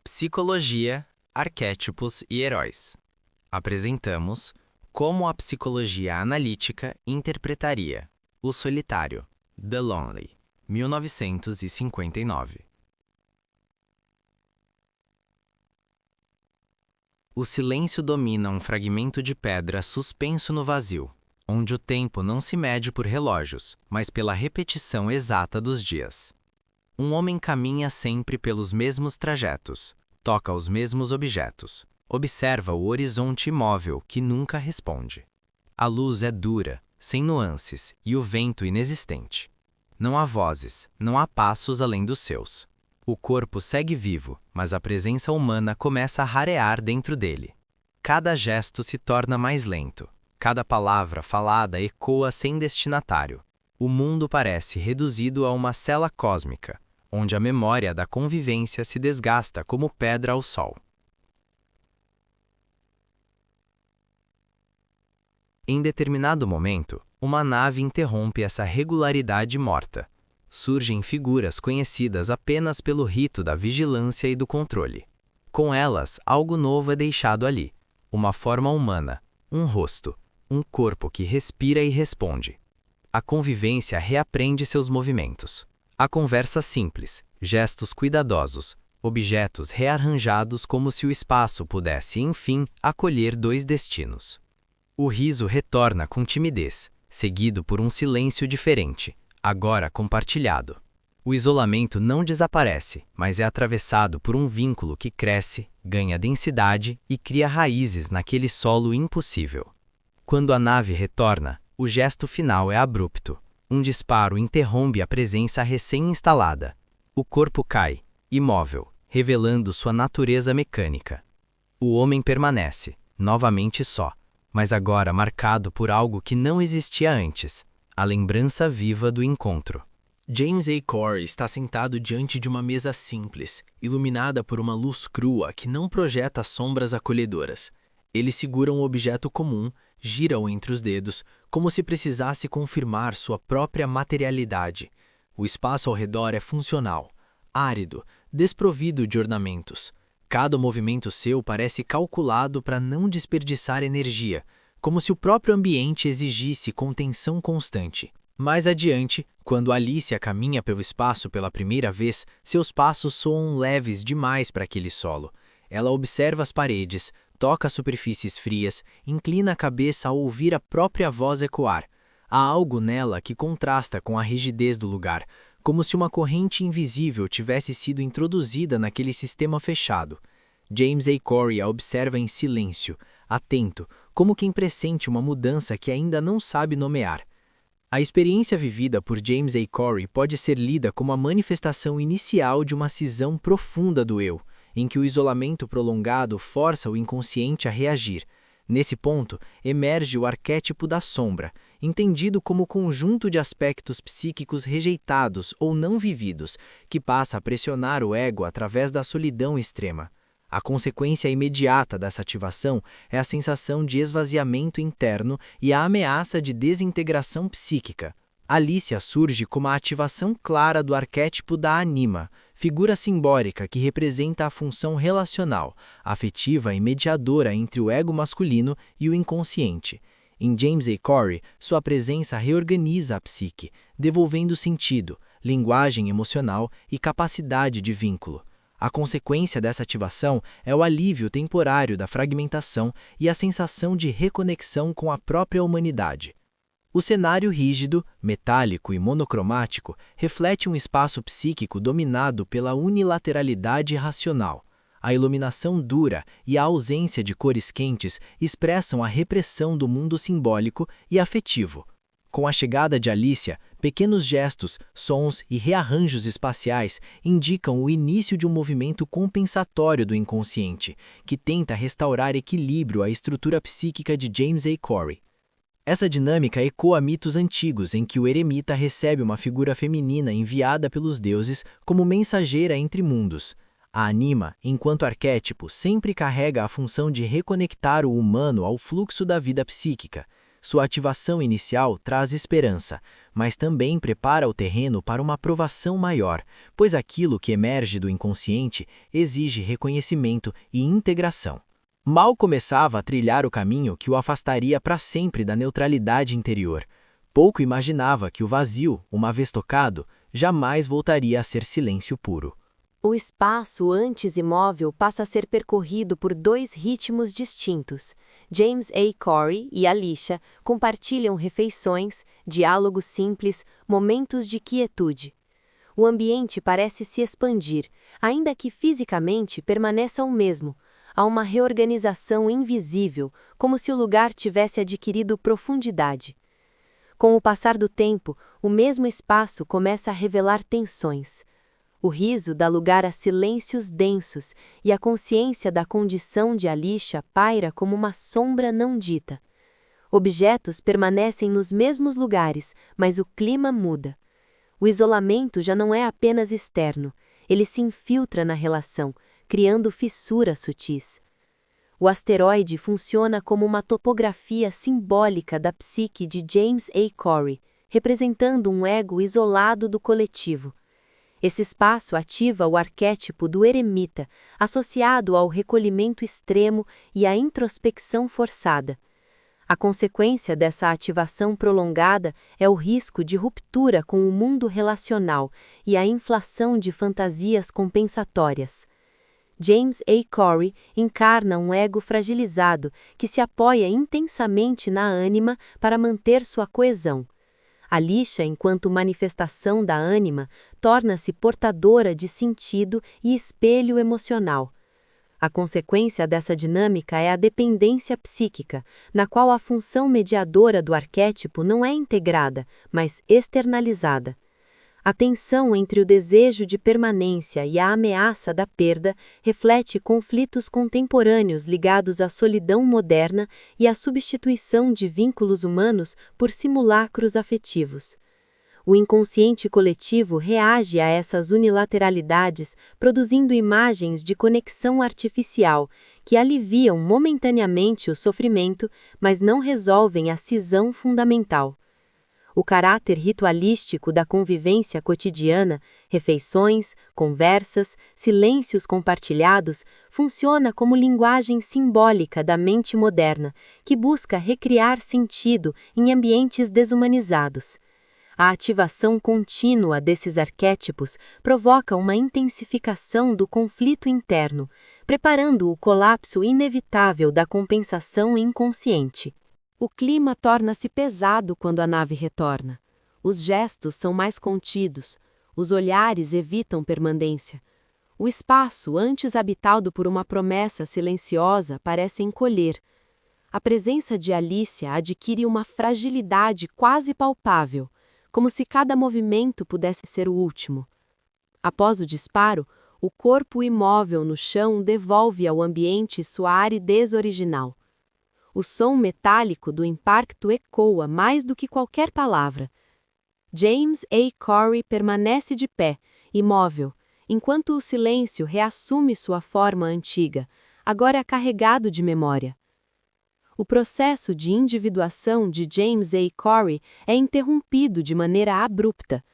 Psicologia, arquétipos e heróis. Apresentamos como a psicologia analítica interpretaria O Solitário, The Lonely, 1959. O silêncio domina um fragmento de pedra suspenso no vazio, onde o tempo não se mede por relógios, mas pela repetição exata dos dias. Um homem caminha sempre pelos mesmos trajetos, toca os mesmos objetos, observa o horizonte imóvel que nunca responde. A luz é dura, sem nuances, e o vento inexistente. Não há vozes, não há passos além dos seus. O corpo segue vivo, mas a presença humana começa a rarear dentro dele. Cada gesto se torna mais lento, cada palavra falada ecoa sem destinatário. O mundo parece reduzido a uma cela cósmica, onde a memória da convivência se desgasta como pedra ao sol. Em determinado momento, uma nave interrompe essa regularidade morta. Surgem figuras conhecidas apenas pelo rito da vigilância e do controle. Com elas, algo novo é deixado ali. Uma forma humana, um rosto, um corpo que respira e responde. A convivência reaprende seus movimentos. A conversa simples, gestos cuidadosos, objetos rearranjados como se o espaço pudesse, enfim, acolher dois destinos. O riso retorna com timidez, seguido por um silêncio diferente, agora compartilhado. O isolamento não desaparece, mas é atravessado por um vínculo que cresce, ganha densidade e cria raízes naquele solo impossível. Quando a nave retorna, o gesto final é abrupto. Um disparo interrompe a presença recém-instalada. O corpo cai, imóvel, revelando sua natureza mecânica. O homem permanece, novamente só, mas agora marcado por algo que não existia antes, a lembrança viva do encontro. James A. Corey está sentado diante de uma mesa simples, iluminada por uma luz crua que não projeta sombras acolhedoras. Ele segura um objeto comum, gira-o entre os dedos, como se precisasse confirmar sua própria materialidade. O espaço ao redor é funcional, árido, desprovido de ornamentos. Cada movimento seu parece calculado para não desperdiçar energia, como se o próprio ambiente exigisse contenção constante. Mais adiante, quando Alicia caminha pelo espaço pela primeira vez, seus passos soam leves demais para aquele solo. Ela observa as paredes, toca superfícies frias, inclina a cabeça ao ouvir a própria voz ecoar. Há algo nela que contrasta com a rigidez do lugar, como se uma corrente invisível tivesse sido introduzida naquele sistema fechado. James A. Corey a observa em silêncio, atento, como quem pressente uma mudança que ainda não sabe nomear. A experiência vivida por James A. Corey pode ser lida como a manifestação inicial de uma cisão profunda do eu, em que o isolamento prolongado força o inconsciente a reagir. Nesse ponto, emerge o arquétipo da sombra, entendido como conjunto de aspectos psíquicos rejeitados ou não vividos, que passa a pressionar o ego através da solidão extrema. A consequência imediata dessa ativação é a sensação de esvaziamento interno e a ameaça de desintegração psíquica. Alicia surge como a ativação clara do arquétipo da anima, figura simbólica que representa a função relacional, afetiva e mediadora entre o ego masculino e o inconsciente. Em James A. Corey, sua presença reorganiza a psique, devolvendo sentido, linguagem emocional e capacidade de vínculo. A consequência dessa ativação é o alívio temporário da fragmentação e a sensação de reconexão com a própria humanidade. O cenário rígido, metálico e monocromático reflete um espaço psíquico dominado pela unilateralidade racional. A iluminação dura e a ausência de cores quentes expressam a repressão do mundo simbólico e afetivo. Com a chegada de Alicia, pequenos gestos, sons e rearranjos espaciais indicam o início de um movimento compensatório do inconsciente, que tenta restaurar equilíbrio à estrutura psíquica de James A. Corey. Essa dinâmica ecoa mitos antigos em que o eremita recebe uma figura feminina enviada pelos deuses como mensageira entre mundos. A anima, enquanto arquétipo, sempre carrega a função de reconectar o humano ao fluxo da vida psíquica. Sua ativação inicial traz esperança, mas também prepara o terreno para uma provação maior, pois aquilo que emerge do inconsciente exige reconhecimento e integração. Mal começava a trilhar o caminho que o afastaria para sempre da neutralidade interior. Pouco imaginava que o vazio, uma vez tocado, jamais voltaria a ser silêncio puro. O espaço antes imóvel passa a ser percorrido por dois ritmos distintos. James A. Corey e Alicia compartilham refeições, diálogos simples, momentos de quietude. O ambiente parece se expandir, ainda que fisicamente permaneça o mesmo. Há uma reorganização invisível, como se o lugar tivesse adquirido profundidade. Com o passar do tempo, o mesmo espaço começa a revelar tensões. O riso dá lugar a silêncios densos e a consciência da condição de Alicia paira como uma sombra não dita. Objetos permanecem nos mesmos lugares, mas o clima muda. O isolamento já não é apenas externo, ele se infiltra na relação, criando fissuras sutis. O asteroide funciona como uma topografia simbólica da psique de James A. Corey, representando um ego isolado do coletivo. Esse espaço ativa o arquétipo do eremita, associado ao recolhimento extremo e à introspecção forçada. A consequência dessa ativação prolongada é o risco de ruptura com o mundo relacional e a inflação de fantasias compensatórias. James A. Corey encarna um ego fragilizado que se apoia intensamente na ânima para manter sua coesão. Alicia, enquanto manifestação da ânima, torna-se portadora de sentido e espelho emocional. A consequência dessa dinâmica é a dependência psíquica, na qual a função mediadora do arquétipo não é integrada, mas externalizada. A tensão entre o desejo de permanência e a ameaça da perda reflete conflitos contemporâneos ligados à solidão moderna e à substituição de vínculos humanos por simulacros afetivos. O inconsciente coletivo reage a essas unilateralidades, produzindo imagens de conexão artificial, que aliviam momentaneamente o sofrimento, mas não resolvem a cisão fundamental. O caráter ritualístico da convivência cotidiana, refeições, conversas, silêncios compartilhados, funciona como linguagem simbólica da mente moderna, que busca recriar sentido em ambientes desumanizados. A ativação contínua desses arquétipos provoca uma intensificação do conflito interno, preparando o colapso inevitável da compensação inconsciente. O clima torna-se pesado quando a nave retorna. Os gestos são mais contidos, os olhares evitam permanência. O espaço, antes habitado por uma promessa silenciosa, parece encolher. A presença de Alicia adquire uma fragilidade quase palpável, como se cada movimento pudesse ser o último. Após o disparo, o corpo imóvel no chão devolve ao ambiente sua aridez original. O som metálico do impacto ecoa mais do que qualquer palavra. James A. Corey permanece de pé, imóvel, enquanto o silêncio reassume sua forma antiga, agora carregado de memória. O processo de individuação de James A. Corey é interrompido de maneira abrupta.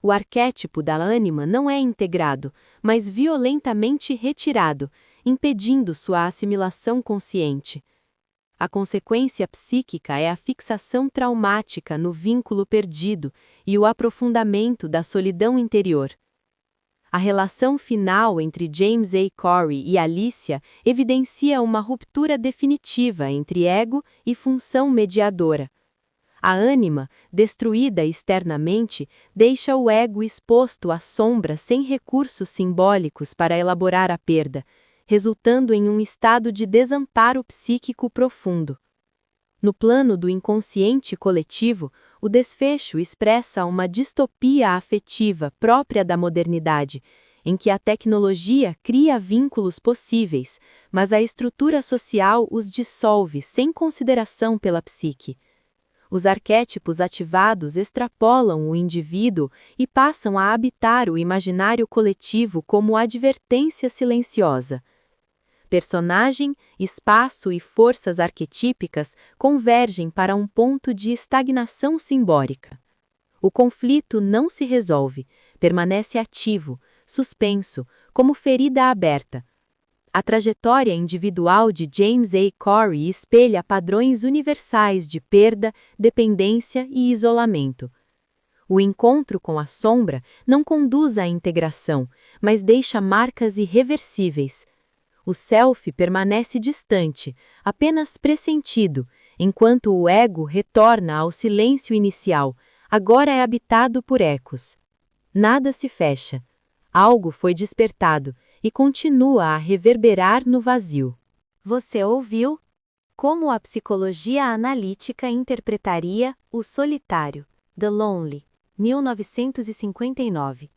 O arquétipo da ânima não é integrado, mas violentamente retirado, impedindo sua assimilação consciente. A consequência psíquica é a fixação traumática no vínculo perdido e o aprofundamento da solidão interior. A relação final entre James A. Corey e Alicia evidencia uma ruptura definitiva entre ego e função mediadora. A ânima, destruída externamente, deixa o ego exposto à sombra sem recursos simbólicos para elaborar a perda, resultando em um estado de desamparo psíquico profundo. No plano do inconsciente coletivo, o desfecho expressa uma distopia afetiva própria da modernidade, em que a tecnologia cria vínculos possíveis, mas a estrutura social os dissolve sem consideração pela psique. Os arquétipos ativados extrapolam o indivíduo e passam a habitar o imaginário coletivo como advertência silenciosa. Personagem, espaço e forças arquetípicas convergem para um ponto de estagnação simbólica. O conflito não se resolve, permanece ativo, suspenso, como ferida aberta. A trajetória individual de James A. Corey espelha padrões universais de perda, dependência e isolamento. O encontro com a sombra não conduz à integração, mas deixa marcas irreversíveis. O self permanece distante, apenas pressentido, enquanto o ego retorna ao silêncio inicial, agora é habitado por ecos. Nada se fecha. Algo foi despertado e continua a reverberar no vazio. Você ouviu? Como a psicologia analítica interpretaria O Solitário, The Lonely, 1959.